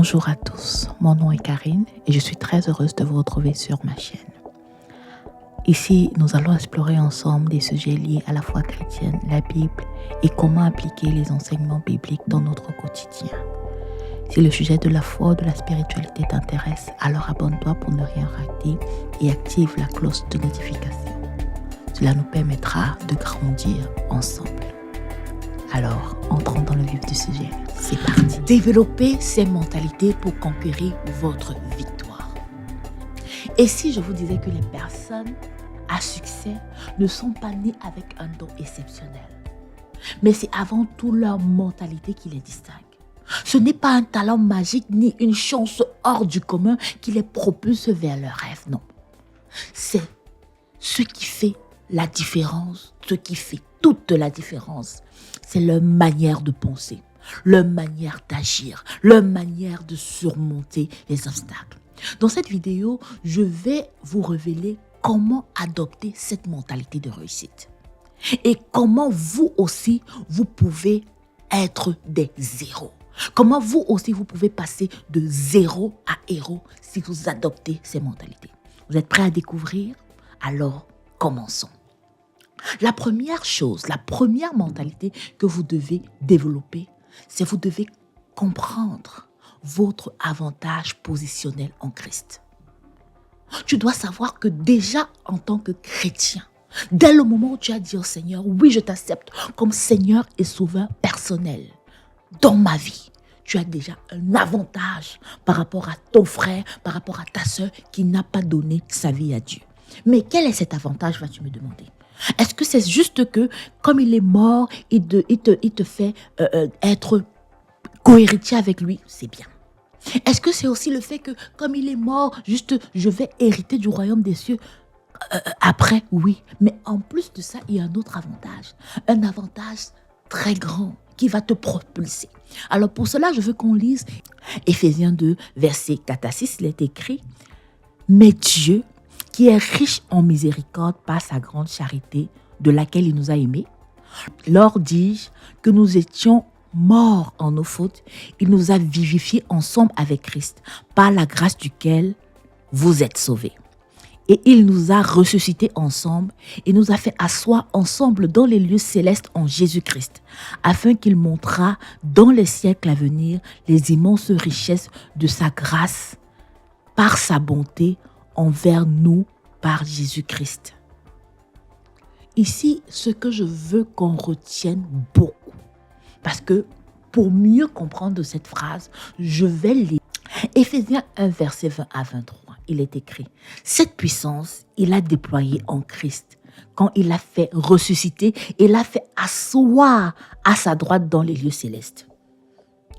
Bonjour à tous, mon nom est Karine et je suis très heureuse de vous retrouver sur ma chaîne. Ici, nous allons explorer ensemble des sujets liés à la foi chrétienne, la Bible et comment appliquer les enseignements bibliques dans notre quotidien. Si le sujet de la foi ou de la spiritualité t'intéresse, alors abonne-toi pour ne rien rater et active la cloche de notification. Cela nous permettra de grandir ensemble. Alors, entrons dans le vif du sujet. C'est parti. Développer ces mentalités pour conquérir votre victoire. Et si je vous disais que les personnes à succès ne sont pas nées avec un don exceptionnel, mais c'est avant tout leur mentalité qui les distingue. Ce n'est pas un talent magique ni une chance hors du commun qui les propulse vers leur rêve, non. C'est ce qui fait la différence, ce qui fait toute la différence. C'est leur manière de penser, leur manière d'agir, leur manière de surmonter les obstacles. Dans cette vidéo, je vais vous révéler comment adopter cette mentalité de réussite et comment vous aussi, vous pouvez être des zéros. Comment vous aussi, vous pouvez passer de zéro à héros si vous adoptez ces mentalités. Vous êtes prêts à découvrir? Alors, commençons. La première chose, la première mentalité que vous devez développer, c'est vous devez comprendre votre avantage positionnel en Christ. Tu dois savoir que déjà en tant que chrétien, dès le moment où tu as dit au Seigneur, oui, je t'accepte comme Seigneur et Sauveur personnel dans ma vie, tu as déjà un avantage par rapport à ton frère, par rapport à ta soeur qui n'a pas donné sa vie à Dieu. Mais quel est cet avantage, vas-tu me demander? Est-ce que c'est juste que, comme il est mort, il te fait être cohéritier avec lui? C'est bien. Est-ce que c'est aussi le fait que, comme il est mort, juste je vais hériter du royaume des cieux après? Oui. Mais en plus de ça, il y a un autre avantage. Un avantage très grand qui va te propulser. Alors pour cela, je veux qu'on lise Éphésiens 2, versets 4 à 6. Il est écrit « Mais Dieu, qui est riche en miséricorde par sa grande charité, de laquelle il nous a aimés. Lors dis-je que nous étions morts en nos fautes, il nous a vivifiés ensemble avec Christ, par la grâce duquel vous êtes sauvés. Et il nous a ressuscités ensemble et nous a fait asseoir ensemble dans les lieux célestes en Jésus-Christ, afin qu'il montrât dans les siècles à venir les immenses richesses de sa grâce par sa bonté envers nous par Jésus-Christ. Ici, ce que je veux qu'on retienne beaucoup, parce que pour mieux comprendre cette phrase, je vais lire Éphésiens 1, verset 20 à 23. Il est écrit « Cette puissance, il l'a déployée en Christ, quand il l'a fait ressusciter et l'a fait asseoir à sa droite dans les lieux célestes. »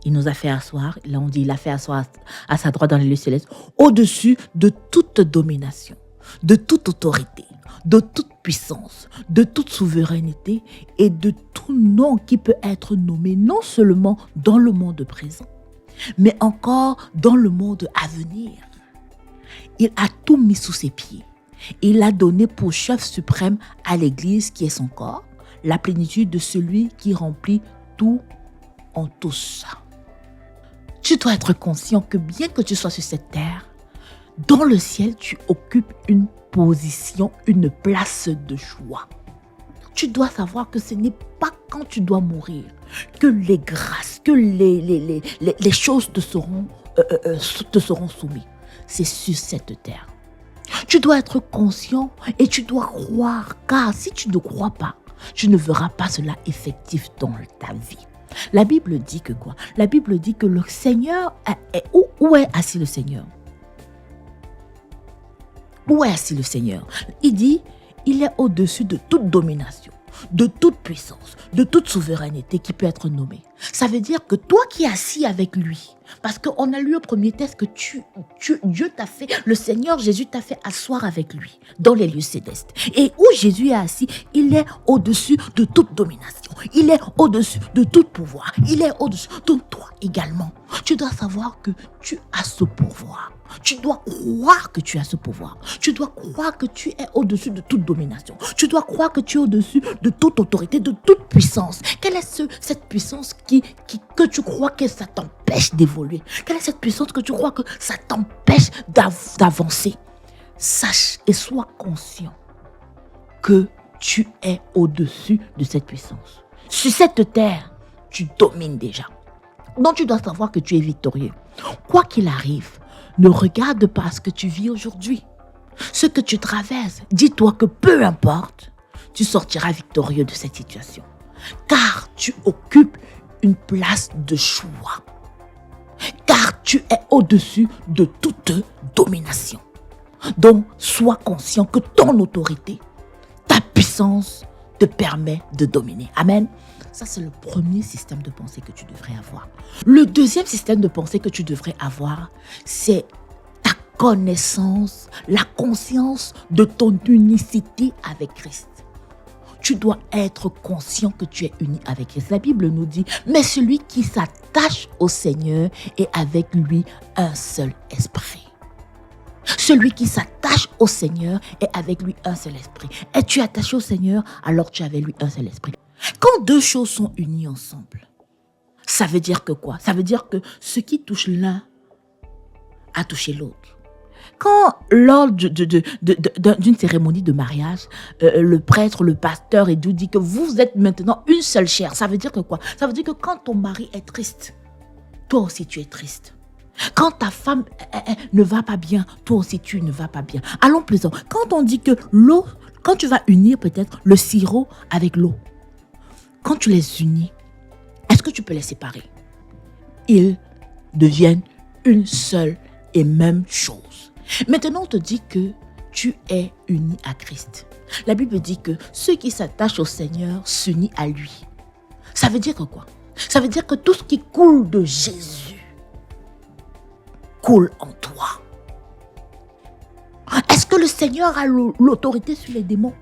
Il nous a fait asseoir, là on dit il a fait asseoir à sa droite dans les lieux célestes, au-dessus de toute domination, de toute autorité, de toute puissance, de toute souveraineté et de tout nom qui peut être nommé non seulement dans le monde présent, mais encore dans le monde à venir. Il a tout mis sous ses pieds. Il a donné pour chef suprême à l'Église qui est son corps, la plénitude de celui qui remplit tout en tous. Tu dois être conscient que bien que tu sois sur cette terre, dans le ciel, tu occupes une position, une place de choix. Tu dois savoir que ce n'est pas quand tu dois mourir que les grâces, que les choses te seront soumises. C'est sur cette terre. Tu dois être conscient et tu dois croire, car si tu ne crois pas, tu ne verras pas cela effectif dans ta vie. La Bible dit que quoi? La Bible dit que le Seigneur est où est assis le Seigneur? Où est assis le Seigneur? Il dit, il est au-dessus de toute domination, de toute puissance, de toute souveraineté qui peut être nommée. Ça veut dire que toi qui es assis avec lui, parce qu'on a lu au premier texte que Dieu t'a fait, le Seigneur Jésus t'a fait asseoir avec lui dans les lieux célestes. Et où Jésus est assis, il est au-dessus de toute domination. Il est au-dessus de tout pouvoir. Il est au-dessus. Donc toi également, tu dois savoir que tu as ce pouvoir. Tu dois croire que tu as ce pouvoir. Tu dois croire que tu es au-dessus de toute domination. Tu dois croire que tu es au-dessus de toute autorité, de toute puissance. Quelle est cette puissance que tu crois que ça t'empêche t'empêche d'évoluer? Quelle est cette puissance que tu crois que ça t'empêche d'avancer? Sache et sois conscient que tu es au-dessus de cette puissance. Sur cette terre, tu domines déjà. Donc tu dois savoir que tu es victorieux. Quoi qu'il arrive, ne regarde pas ce que tu vis aujourd'hui. Ce que tu traverses, dis-toi que peu importe, tu sortiras victorieux de cette situation. Car tu occupes une place de choix. Car tu es au-dessus de toute domination. Donc, sois conscient que ton autorité, ta puissance te permet de dominer. Amen. Ça, c'est le premier système de pensée que tu devrais avoir. Le deuxième système de pensée que tu devrais avoir, c'est ta connaissance, la conscience de ton unicité avec Christ. Tu dois être conscient que tu es uni avec Christ. La Bible nous dit, mais celui qui s'attache au Seigneur est avec lui un seul esprit. Celui qui s'attache au Seigneur est avec lui un seul esprit. Es-tu attaché au Seigneur, alors tu es avec lui un seul esprit. Quand deux choses sont unies ensemble, ça veut dire que quoi? Ça veut dire que ce qui touche l'un a touché l'autre. Quand lors d'une cérémonie de mariage, le prêtre, le pasteur et tout dit que vous êtes maintenant une seule chair, ça veut dire que quoi? Ça veut dire que quand ton mari est triste, toi aussi tu es triste. Quand ta femme ne va pas bien, toi aussi tu ne vas pas bien. Allons plus loin. Quand on dit que l'eau, quand tu vas unir peut-être le sirop avec l'eau, quand tu les unis, est-ce que tu peux les séparer? Ils deviennent une seule et même chose. Maintenant, on te dit que tu es uni à Christ. La Bible dit que ceux qui s'attachent au Seigneur s'unissent à lui. Ça veut dire que quoi? Ça veut dire que tout ce qui coule de Jésus coule en toi. Est-ce que le Seigneur a l'autorité sur les démons?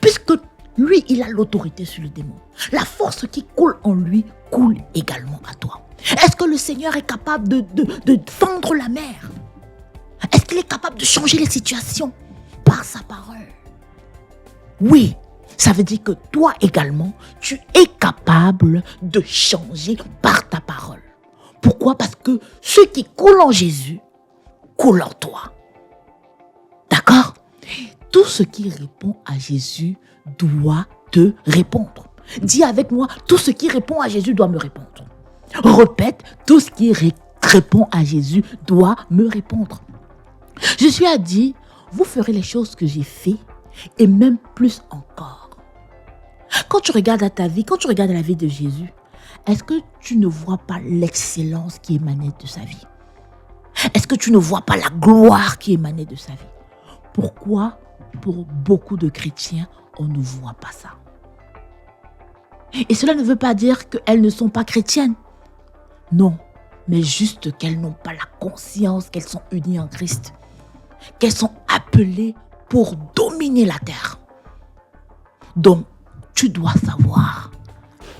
Puisque lui, il a l'autorité sur les démons. La force qui coule en lui coule également à toi. Est-ce que le Seigneur est capable de fendre la mer? Est-ce qu'il est capable de changer les situations par sa parole? Oui, ça veut dire que toi également, tu es capable de changer par ta parole. Pourquoi? Parce que ce qui coule en Jésus coule en toi. D'accord? Tout ce qui répond à Jésus doit te répondre. Dis avec moi, tout ce qui répond à Jésus doit me répondre. Répète, tout ce qui répond à Jésus doit me répondre. Jésus a dit, vous ferez les choses que j'ai fait et même plus encore. Quand tu regardes à ta vie, quand tu regardes à la vie de Jésus, est-ce que tu ne vois pas l'excellence qui émanait de sa vie? Est-ce que tu ne vois pas la gloire qui émanait de sa vie? Pourquoi, pour beaucoup de chrétiens, on ne voit pas ça? Et cela ne veut pas dire qu'elles ne sont pas chrétiennes. Non, mais juste qu'elles n'ont pas la conscience qu'elles sont unies en Christ. Qu'elles sont appelées pour dominer la terre. Donc, tu dois savoir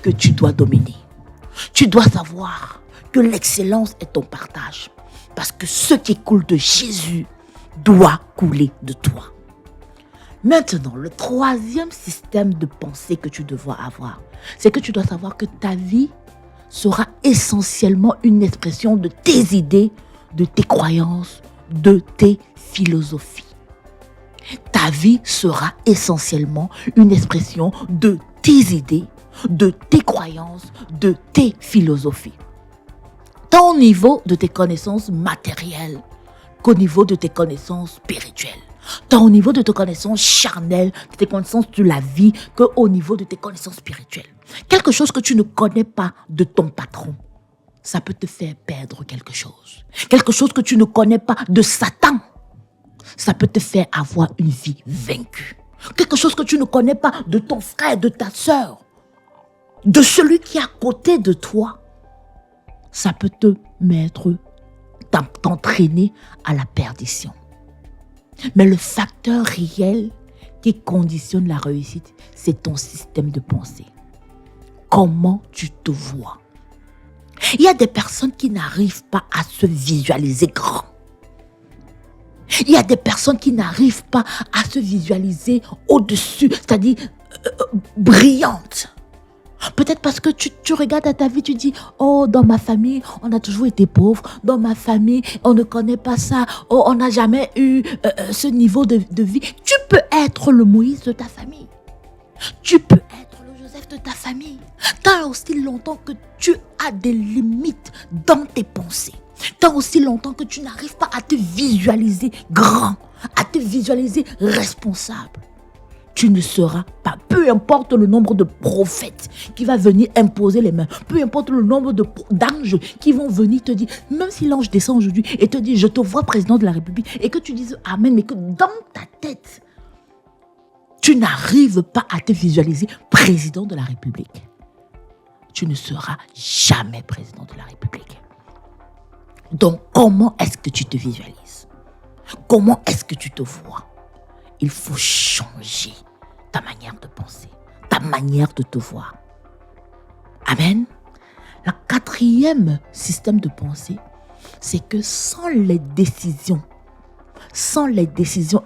que tu dois dominer. Tu dois savoir que l'excellence est ton partage. Parce que ce qui coule de Jésus doit couler de toi. Maintenant, le troisième système de pensée que tu dois avoir, c'est que tu dois savoir que ta vie sera essentiellement une expression de tes idées, de tes croyances, de tes philosophies. Ta vie sera essentiellement une expression de tes idées, de tes croyances, de tes philosophies. Tant au niveau de tes connaissances matérielles qu'au niveau de tes connaissances spirituelles. Tant au niveau de tes connaissances charnelles, de tes connaissances de la vie, qu'au niveau de tes connaissances spirituelles. Quelque chose que tu ne connais pas de ton patron, ça peut te faire perdre quelque chose. Quelque chose que tu ne connais pas de Satan, ça peut te faire avoir une vie vaincue. Quelque chose que tu ne connais pas de ton frère, de ta sœur, de celui qui est à côté de toi, ça peut te mettre, t'entraîner à la perdition. Mais le facteur réel qui conditionne la réussite, c'est ton système de pensée. Comment tu te vois? Il y a des personnes qui n'arrivent pas à se visualiser grand. Il y a des personnes qui n'arrivent pas à se visualiser au-dessus, c'est-à-dire brillantes. Peut-être parce que tu regardes à ta vie, tu dis, oh, dans ma famille, on a toujours été pauvre. Dans ma famille, on ne connaît pas ça. Oh, on n'a jamais eu ce niveau de vie. Tu peux être le Moïse de ta famille. Tu peux être le Joseph de ta famille. Tant aussi longtemps que tu as des limites dans tes pensées. Tant aussi longtemps que tu n'arrives pas à te visualiser grand, à te visualiser responsable. Tu ne seras pas, peu importe le nombre de prophètes qui va venir imposer les mains, peu importe le nombre d'anges qui vont venir te dire, même si l'ange descend aujourd'hui et te dit, je te vois président de la République, et que tu dises Amen, mais que dans ta tête, tu n'arrives pas à te visualiser président de la République. Tu ne seras jamais président de la République. Donc, comment est-ce que tu te visualises? Comment est-ce que tu te vois? Il faut changer ta manière de penser, ta manière de te voir. Amen. Le quatrième système de pensée, c'est que sans les décisions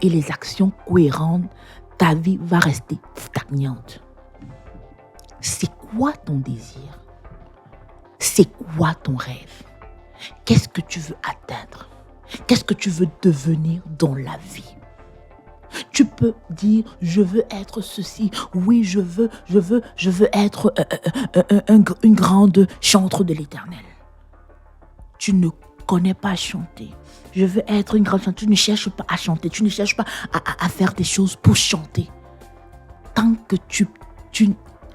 et les actions cohérentes, ta vie va rester stagnante. C'est quoi ton désir? C'est quoi ton rêve? Qu'est-ce que tu veux atteindre? Qu'est-ce que tu veux devenir dans la vie? Tu peux dire, je veux être ceci. Oui, je veux être une grande chantre de l'Éternel. Tu ne connais pas chanter. Je veux être une grande chanteuse. Tu ne cherches pas à chanter. Tu ne cherches pas à faire des choses pour chanter. Tant que tu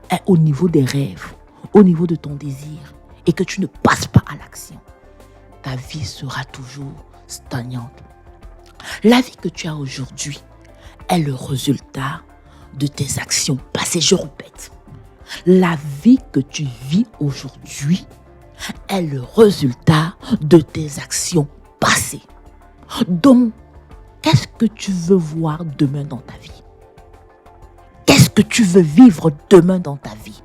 es au niveau des rêves, au niveau de ton désir, et que tu ne passes pas à l'action, ta vie sera toujours stagnante. La vie que tu as aujourd'hui est le résultat de tes actions passées. Je répète, la vie que tu vis aujourd'hui est le résultat de tes actions passées. Donc, qu'est-ce que tu veux voir demain dans ta vie? Qu'est-ce que tu veux vivre demain dans ta vie?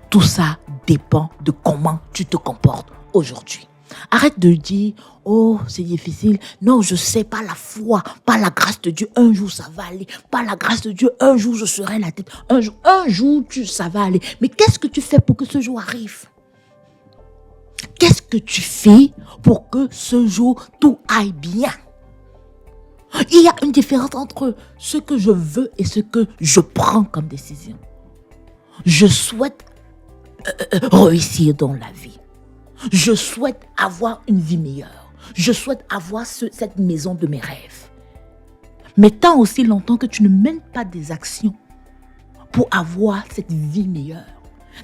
Tout ça dépend de comment tu te comportes aujourd'hui. Arrête de dire, oh, c'est difficile. Non, je sais, pas la foi, pas la grâce de Dieu. Un jour, ça va aller. Pas la grâce de Dieu, un jour, je serai la tête. Un jour, ça va aller. Mais qu'est-ce que tu fais pour que ce jour arrive? Qu'est-ce que tu fais pour que ce jour, tout aille bien? Il y a une différence entre ce que je veux et ce que je prends comme décision. Je souhaite réussir dans la vie. Je souhaite avoir une vie meilleure. Je souhaite avoir cette maison de mes rêves. Mais tant aussi longtemps que tu ne mènes pas des actions pour avoir cette vie meilleure,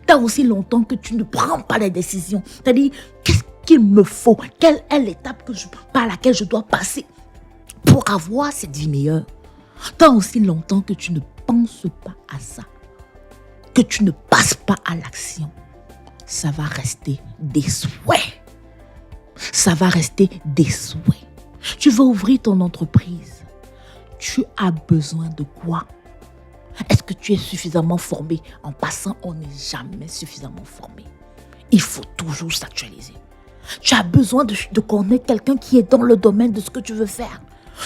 tant aussi longtemps que tu ne prends pas les décisions, c'est-à-dire, qu'est-ce qu'il me faut? Quelle est l'étape par laquelle je dois passer pour avoir cette vie meilleure? Tant aussi longtemps que tu ne penses pas à ça, que tu ne passes pas à l'action, ça va rester des souhaits. Ça va rester des souhaits. Tu veux ouvrir ton entreprise. Tu as besoin de quoi? Est-ce que tu es suffisamment formé? En passant, on n'est jamais suffisamment formé. Il faut toujours s'actualiser. Tu as besoin de connaître quelqu'un qui est dans le domaine de ce que tu veux faire.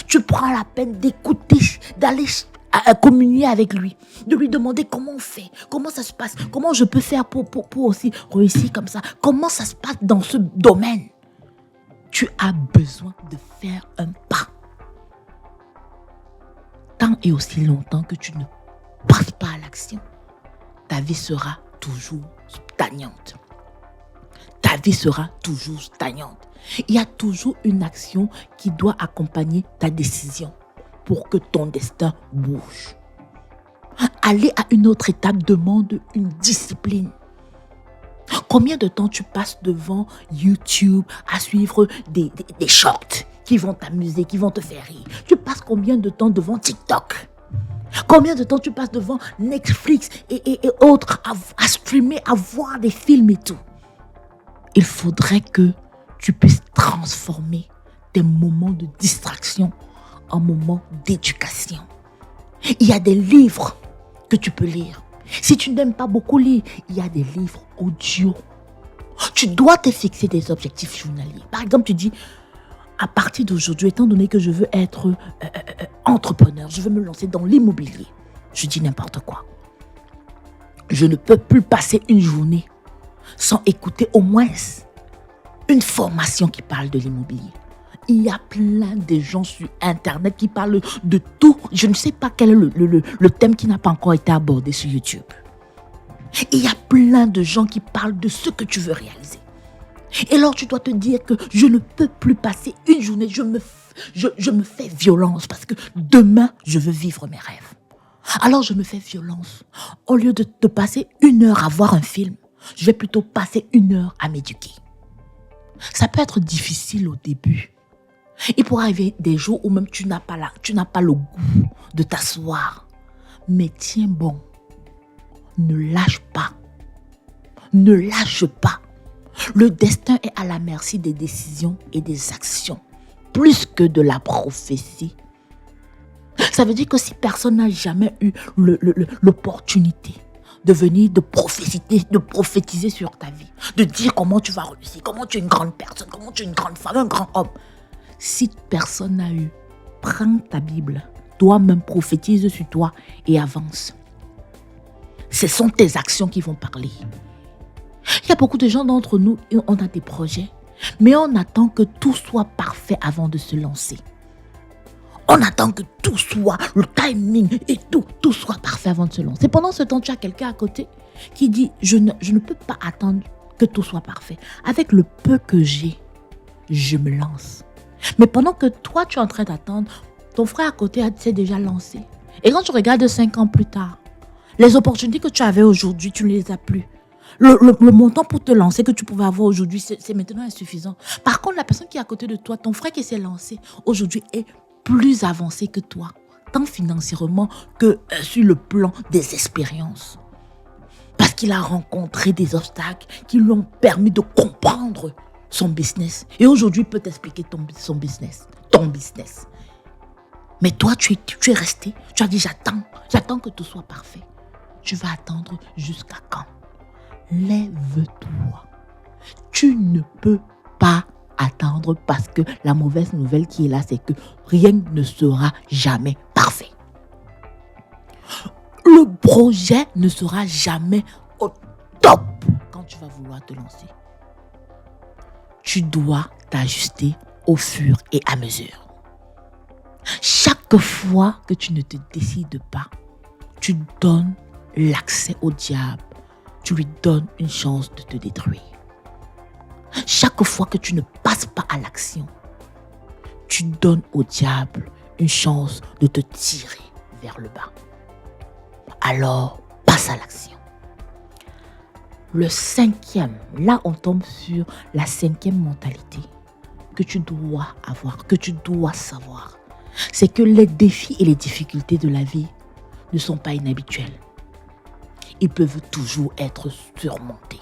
Tu prends la peine d'écouter, d'aller à communier avec lui, de lui demander comment on fait, comment ça se passe, comment je peux faire pour aussi réussir comme ça, comment ça se passe dans ce domaine. Tu as besoin de faire un pas. Tant et aussi longtemps que tu ne passes pas à l'action, ta vie sera toujours stagnante. Ta vie sera toujours stagnante. Il y a toujours une action qui doit accompagner ta décision pour que ton destin bouge. Aller à une autre étape demande une discipline. Combien de temps tu passes devant YouTube à suivre des shorts qui vont t'amuser, qui vont te faire rire? Tu passes combien de temps devant TikTok? Combien de temps tu passes devant Netflix et autres à streamer, à voir des films et tout? Il faudrait que tu puisses transformer tes moments de distraction en moments d'éducation. Il y a des livres que tu peux lire. Si tu n'aimes pas beaucoup lire, il y a des livres audio. Tu dois te fixer des objectifs journaliers. Par exemple, tu dis, à partir d'aujourd'hui, étant donné que je veux être entrepreneur, je veux me lancer dans l'immobilier. Je dis n'importe quoi. Je ne peux plus passer une journée sans écouter au moins une formation qui parle de l'immobilier. Il y a plein de gens sur Internet qui parlent de tout. Je ne sais pas quel est le thème qui n'a pas encore été abordé sur YouTube. Il y a plein de gens qui parlent de ce que tu veux réaliser. Et alors tu dois te dire que je ne peux plus passer une journée, je me fais violence parce que demain, je veux vivre mes rêves. Alors je me fais violence. Au lieu de passer 1 heure à voir un film, je vais plutôt passer 1 heure à m'éduquer. Ça peut être difficile au début. Il pourra arriver des jours où même tu n'as pas le goût de t'asseoir. Mais tiens bon, ne lâche pas. Ne lâche pas. Le destin est à la merci des décisions et des actions, plus que de la prophétie. Ça veut dire que si personne n'a jamais eu l'opportunité de venir de prophétiser sur ta vie, de dire comment tu vas réussir, comment tu es une grande personne, comment tu es une grande femme, un grand homme. Si personne n'a eu, prends ta Bible, toi-même prophétise sur toi et avance. Ce sont tes actions qui vont parler. Il y a beaucoup de gens d'entre nous, on a des projets, mais on attend que tout soit parfait avant de se lancer. On attend que tout soit, le timing et tout soit parfait avant de se lancer. Pendant ce temps, tu as quelqu'un à côté qui dit, je ne peux pas attendre que tout soit parfait. Avec le peu que j'ai, je me lance. Mais pendant que toi, tu es en train d'attendre, ton frère à côté s'est déjà lancé. Et quand tu regardes 5 ans plus tard, les opportunités que tu avais aujourd'hui, tu ne les as plus. Le montant pour te lancer que tu pouvais avoir aujourd'hui, c'est maintenant insuffisant. Par contre, la personne qui est à côté de toi, ton frère qui s'est lancé aujourd'hui est plus avancé que toi, tant financièrement que sur le plan des expériences. Parce qu'il a rencontré des obstacles qui lui ont permis de comprendre son business. Et aujourd'hui, il peut t'expliquer son business, ton business. Mais toi, tu es resté, tu as dit j'attends que tout soit parfait. Tu vas attendre jusqu'à quand? Lève-toi. Tu ne peux pas attendre parce que la mauvaise nouvelle qui est là, c'est que rien ne sera jamais parfait. Le projet ne sera jamais au top quand tu vas vouloir te lancer. Tu dois t'ajuster au fur et à mesure. Chaque fois que tu ne te décides pas, tu donnes l'accès au diable. Tu lui donnes une chance de te détruire. Chaque fois que tu ne passes pas à l'action, tu donnes au diable une chance de te tirer vers le bas. Alors, passe à l'action. Le 5e, là on tombe sur la 5e mentalité que tu dois avoir, que tu dois savoir. C'est que les défis et les difficultés de la vie ne sont pas inhabituels. Ils peuvent toujours être surmontés.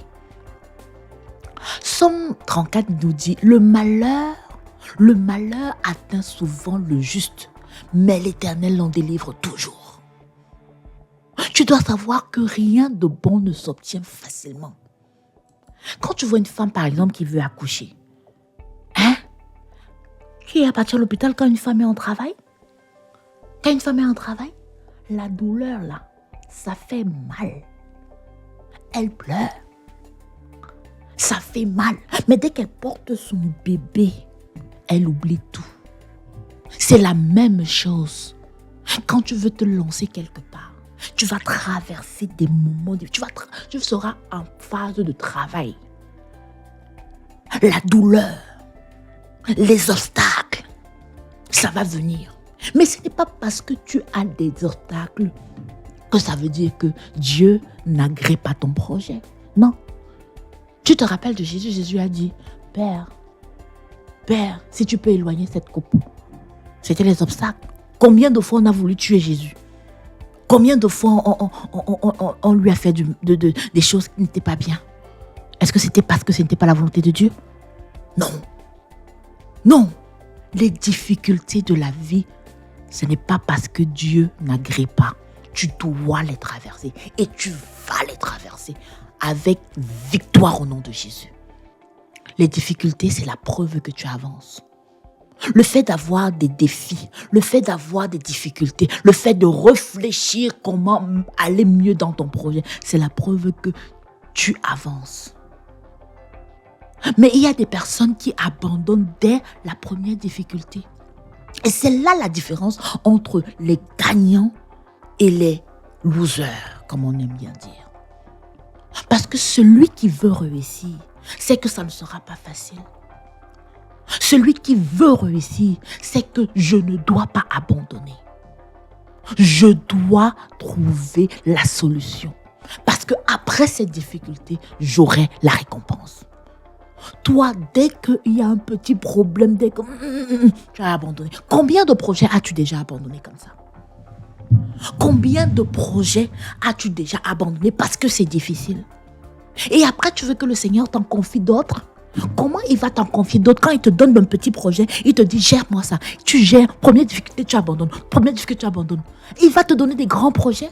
Somme 34 nous dit, le malheur atteint souvent le juste, mais l'Éternel l'en délivre toujours. Tu dois savoir que rien de bon ne s'obtient facilement. Quand tu vois une femme, par exemple, qui veut accoucher, qui est à partir de l'hôpital quand une femme est en travail, la douleur là, ça fait mal. Elle pleure. Ça fait mal. Mais dès qu'elle porte son bébé, elle oublie tout. C'est la même chose. Quand tu veux te lancer quelque part, tu vas traverser des moments, tu seras en phase de travail. La douleur, les obstacles, ça va venir. Mais ce n'est pas parce que tu as des obstacles que ça veut dire que Dieu n'agrée pas ton projet. Non. Tu te rappelles de Jésus, Jésus a dit, Père, si tu peux éloigner cette coupe. C'était les obstacles. Combien de fois on a voulu tuer Jésus? Combien de fois on lui a fait des choses qui n'étaient pas bien? Est-ce que c'était parce que ce n'était pas la volonté de Dieu? Non. Non. Les difficultés de la vie, ce n'est pas parce que Dieu n'agrée pas. Tu dois les traverser et tu vas les traverser avec victoire au nom de Jésus. Les difficultés, c'est la preuve que tu avances. Le fait d'avoir des défis, le fait d'avoir des difficultés, le fait de réfléchir comment aller mieux dans ton projet, c'est la preuve que tu avances. Mais il y a des personnes qui abandonnent dès la première difficulté. Et c'est là la différence entre les gagnants et les losers, comme on aime bien dire. Parce que celui qui veut réussir, c'est que ça ne sera pas facile. Celui qui veut réussir, c'est que je ne dois pas abandonner. Je dois trouver la solution. Parce que après cette difficulté, j'aurai la récompense. Toi, dès qu'il y a un petit problème, dès que tu as abandonné. Combien de projets as-tu déjà abandonné comme ça? Combien de projets as-tu déjà abandonné parce que c'est difficile? Et après, tu veux que le Seigneur t'en confie d'autres? Comment il va t'en confier d'autres quand il te donne un petit projet? Il te dit, gère-moi ça. Tu gères. Première difficulté, tu abandonnes. Première difficulté, tu abandonnes. Il va te donner des grands projets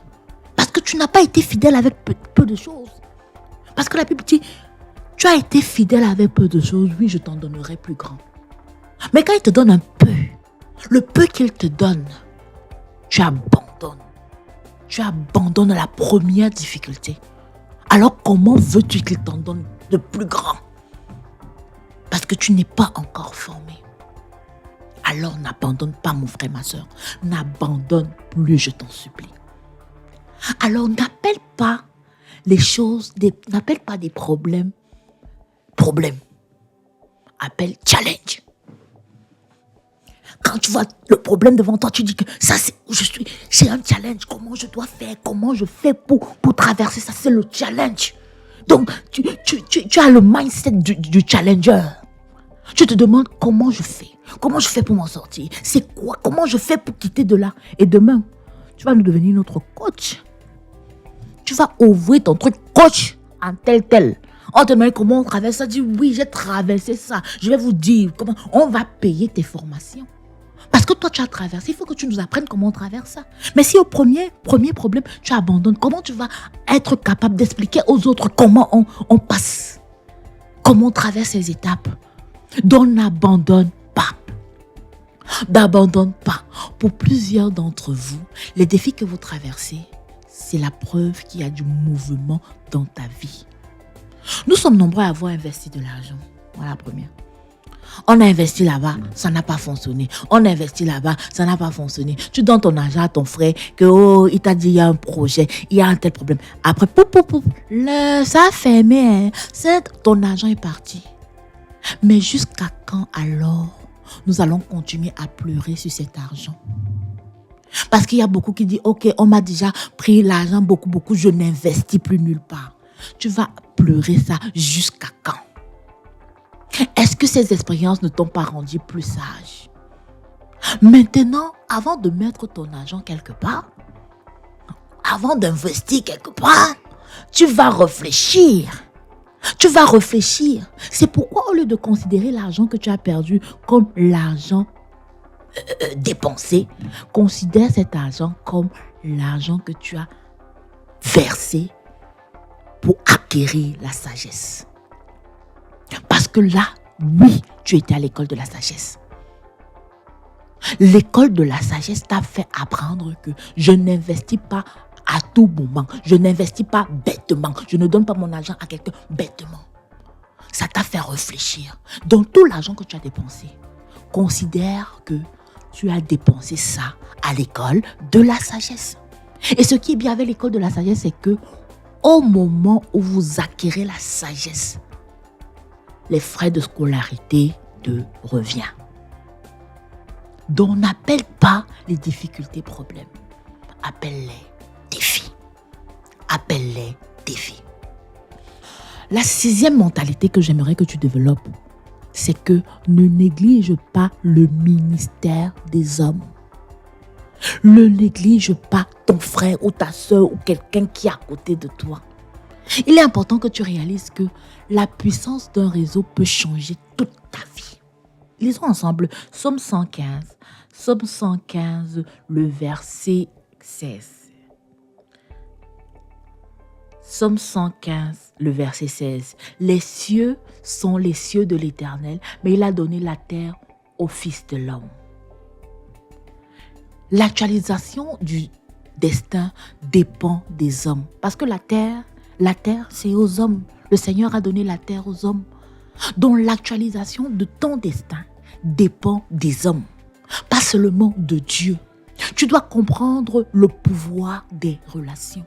parce que tu n'as pas été fidèle avec peu de choses. Parce que la Bible dit, tu as été fidèle avec peu de choses, oui, je t'en donnerai plus grand. Mais quand il te donne un peu, le peu qu'il te donne, tu abandonnes. Tu abandonnes la première difficulté. Alors comment veux-tu qu'il t'en donne de plus grand? Parce que tu n'es pas encore formé. Alors n'abandonne pas, mon frère, ma soeur. N'abandonne plus, je t'en supplie. Alors n'appelle pas les choses, n'appelle pas des problèmes. Appelle challenge. Quand tu vois le problème devant toi, tu dis que ça, c'est un challenge. Comment je dois faire? Comment je fais pour traverser ça? C'est le challenge. Donc, tu as le mindset du challenger. Tu te demandes comment je fais. Comment je fais pour m'en sortir? C'est quoi? Comment je fais pour quitter de là? Et demain, tu vas nous devenir notre coach. Tu vas ouvrir ton truc coach en tel. On te demande comment on traverse ça. Dis oui, j'ai traversé ça. Je vais vous dire comment on va payer tes formations. Parce que toi, tu as traversé. Il faut que tu nous apprennes comment on traverse ça. Mais si au premier problème, tu abandonnes, comment tu vas être capable d'expliquer aux autres comment on passe? Comment on traverse ces étapes? Donc, n'abandonne pas. N'abandonne pas. Pour plusieurs d'entre vous, les défis que vous traversez, c'est la preuve qu'il y a du mouvement dans ta vie. Nous sommes nombreux à avoir investi de l'argent. Voilà la première. On a investi là-bas, ça n'a pas fonctionné. On a investi là-bas, ça n'a pas fonctionné. Tu donnes ton argent à ton frère, que il t'a dit il y a un projet, il y a un tel problème. Après, ça a fermé. Ton argent est parti. Mais jusqu'à quand alors nous allons continuer à pleurer sur cet argent? Parce qu'il y a beaucoup qui disent, ok, on m'a déjà pris l'argent beaucoup, je n'investis plus nulle part. Tu vas pleurer ça jusqu'à quand? Est-ce que ces expériences ne t'ont pas rendu plus sage? Maintenant, avant de mettre ton argent quelque part, avant d'investir quelque part, tu vas réfléchir. Tu vas réfléchir. C'est pourquoi au lieu de considérer l'argent que tu as perdu comme l'argent dépensé, considère cet argent comme l'argent que tu as versé pour acquérir la sagesse. Parce que là, oui, tu étais à l'école de la sagesse. L'école de la sagesse t'a fait apprendre que je n'investis pas à tout moment. Je n'investis pas bêtement. Je ne donne pas mon argent à quelqu'un bêtement. Ça t'a fait réfléchir. Donc tout l'argent que tu as dépensé, considère que tu as dépensé ça à l'école de la sagesse. Et ce qui est bien avec l'école de la sagesse, c'est que au moment où vous acquérez la sagesse, les frais de scolarité te reviennent. Donc n'appelle pas les difficultés problèmes. Appelle-les défis. Appelle-les défis. La 6e mentalité que j'aimerais que tu développes, c'est que ne néglige pas le ministère des hommes. Ne néglige pas ton frère ou ta soeur ou quelqu'un qui est à côté de toi. Il est important que tu réalises que la puissance d'un réseau peut changer toute ta vie. Lisons ensemble Psaume 115. Psaume 115, le verset 16. Psaume 115, le verset 16. Les cieux sont les cieux de l'Éternel, mais il a donné la terre au Fils de l'homme. L'actualisation du destin dépend des hommes. Parce que la terre, c'est aux hommes. Le Seigneur a donné la terre aux hommes. Donc l'actualisation de ton destin dépend des hommes, pas seulement de Dieu. Tu dois comprendre le pouvoir des relations.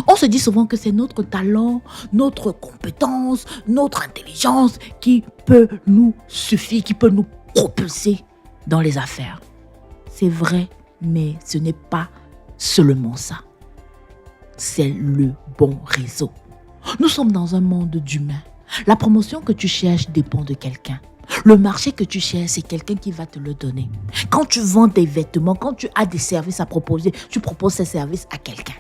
On se dit souvent que c'est notre talent, notre compétence, notre intelligence qui peut nous suffire, qui peut nous propulser dans les affaires. C'est vrai, mais ce n'est pas seulement ça. C'est le bon réseau. Nous sommes dans un monde d'humains. La promotion que tu cherches dépend de quelqu'un. Le marché que tu cherches, c'est quelqu'un qui va te le donner. Quand tu vends des vêtements, quand tu as des services à proposer, tu proposes ces services à quelqu'un.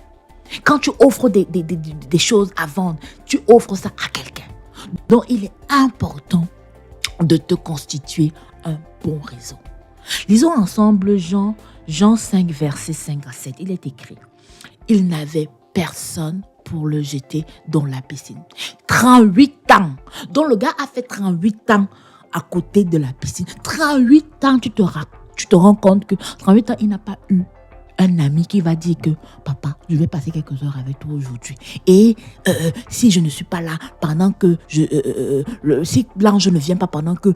Quand tu offres des choses à vendre, tu offres ça à quelqu'un. Donc, il est important de te constituer un bon réseau. Lisons ensemble Jean 5, versets 5 à 7. Il est écrit: il n'avait personne pour le jeter dans la piscine. 38 ans. Donc, le gars a fait 38 ans à côté de la piscine. 38 ans, tu te rends compte que 38 ans, il n'a pas eu un ami qui va dire que papa, je vais passer quelques heures avec toi aujourd'hui. Et si je ne suis pas là pendant que si l'ange ne vient pas pendant que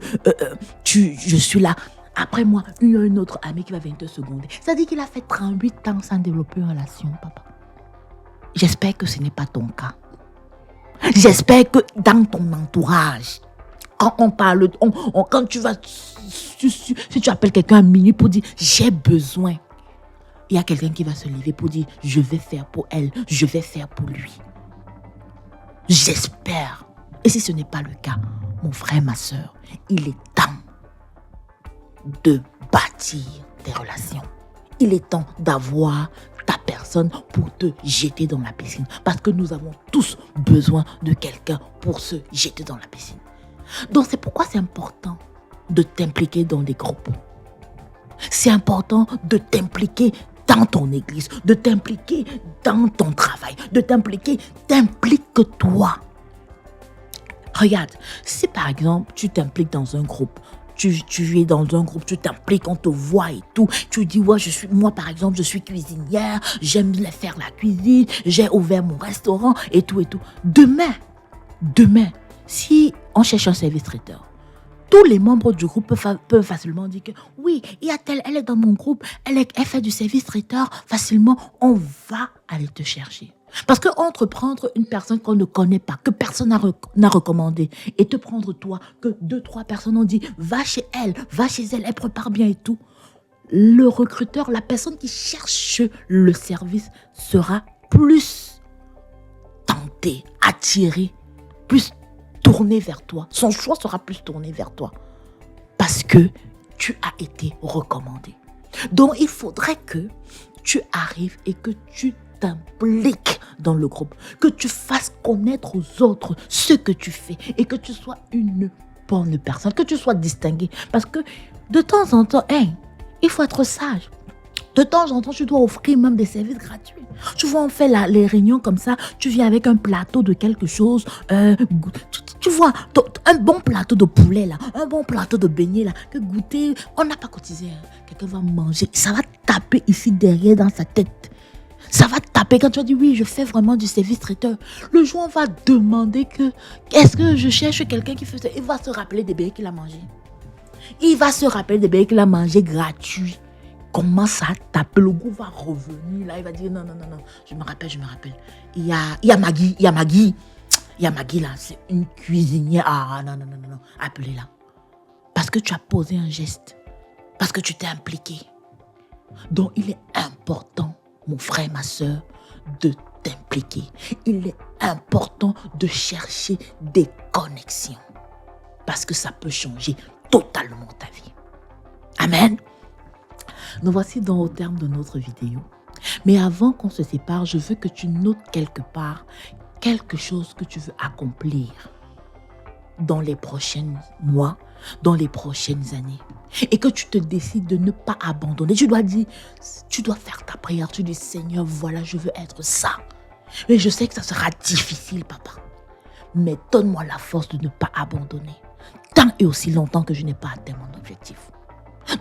je suis là, après moi, il y a un autre ami qui va venir te seconder. Ça dit qu'il a fait 38 ans sans développer une relation, papa. J'espère que ce n'est pas ton cas. J'espère que dans ton entourage, quand on parle, quand tu vas, si tu appelles quelqu'un à minuit pour dire j'ai besoin, il y a quelqu'un qui va se lever pour dire je vais faire pour elle, je vais faire pour lui. J'espère. Et si ce n'est pas le cas, mon frère, ma soeur, il est temps de bâtir des relations. Il est temps d'avoir ta personne pour te jeter dans la piscine. Parce que nous avons tous besoin de quelqu'un pour se jeter dans la piscine. Donc c'est pourquoi c'est important de t'impliquer dans des groupes. C'est important de t'impliquer dans ton église, de t'impliquer dans ton travail, de t'impliquer, t'implique-toi. Regarde, si par exemple tu t'impliques dans un groupe, tu es dans un groupe, tu t'impliques, on te voit et tout. Tu dis, ouais, moi par exemple, je suis cuisinière, j'aime faire la cuisine, j'ai ouvert mon restaurant et tout et tout. Demain, si on cherche un service traiteur, tous les membres du groupe peuvent facilement dire que oui, il y a telle, elle est dans mon groupe, elle fait du service traiteur facilement, on va aller te chercher. Parce que entre prendre une personne qu'on ne connaît pas, que personne n'a recommandé, et te prendre toi, que 2-3 personnes ont dit, va chez elle, elle prépare bien et tout. Le recruteur, la personne qui cherche le service sera plus tenté, attiré, plus tourné vers toi. Son choix sera plus tourné vers toi. Parce que tu as été recommandé. Donc, il faudrait que tu arrives et que tu t'impliques dans le groupe, que tu fasses connaître aux autres ce que tu fais et que tu sois une bonne personne, que tu sois distingué. Parce que de temps en temps, il faut être sage. De temps en temps, tu dois offrir même des services gratuits. Tu vois, on fait les réunions comme ça, tu viens avec un plateau de quelque chose, tu vois, un bon plateau de poulet là, un bon plateau de beignets là, que goûter, on n'a pas cotisé, quelqu'un va manger, ça va taper ici derrière dans sa tête. Ça va taper quand tu vas dire oui, je fais vraiment du service traiteur. Le jour, on va demander que, est-ce que je cherche quelqu'un qui fait ça? Il va se rappeler des beignets qu'il a mangé. Il va se rappeler des beignets qu'il a mangé gratuit. Comment ça tape? Le goût va revenir là, il va dire non, je me rappelle. Il y a Maggie là, c'est une cuisinière. Ah non, appelez-la. Parce que tu as posé un geste, parce que tu t'es impliqué. Donc il est important, mon frère, ma soeur, de t'impliquer. Il est important de chercher des connexions. Parce que ça peut changer totalement ta vie. Amen. Nous voici au terme de notre vidéo. Mais avant qu'on se sépare, je veux que tu notes quelque part quelque chose que tu veux accomplir dans les prochains mois, dans les prochaines années. Et que tu te décides de ne pas abandonner. Tu dois faire ta prière. Tu dis, Seigneur, voilà, je veux être ça. Et je sais que ça sera difficile, papa. Mais donne-moi la force de ne pas abandonner. tant et aussi longtemps que je n'ai pas atteint mon objectif.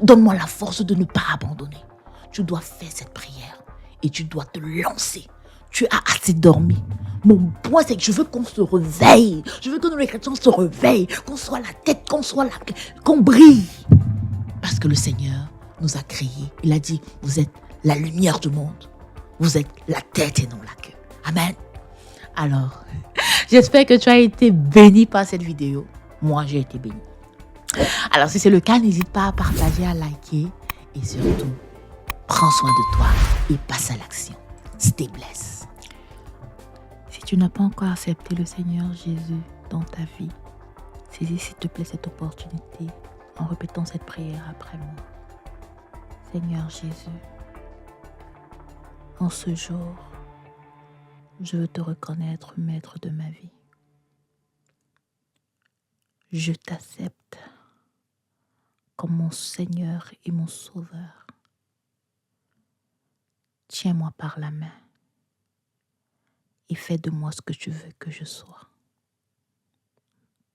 Donne-moi la force de ne pas abandonner. Tu dois faire cette prière et tu dois te lancer. Tu as assez dormi. Mon point, c'est que je veux qu'on se réveille. Je veux que nos chrétiens se réveillent. Qu'on soit la tête, qu'on brille. Parce que le Seigneur nous a créés. Il a dit, vous êtes la lumière du monde. Vous êtes la tête et non la queue. Amen. Alors, j'espère que tu as été béni par cette vidéo. Moi, j'ai été béni. Alors, si c'est le cas, n'hésite pas à partager, à liker et surtout, prends soin de toi et passe à l'action. Stay blessed. Si tu n'as pas encore accepté le Seigneur Jésus dans ta vie, saisis s'il te plaît cette opportunité en répétant cette prière après moi. Seigneur Jésus, en ce jour, je veux te reconnaître maître de ma vie. Je t'accepte comme mon Seigneur et mon Sauveur. Tiens-moi par la main et fais de moi ce que tu veux que je sois.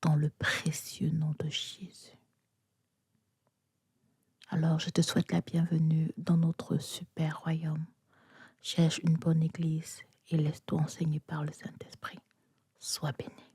Dans le précieux nom de Jésus. Alors, je te souhaite la bienvenue dans notre super royaume. Cherche une bonne église et laisse-toi enseigner par le Saint-Esprit. Sois béni.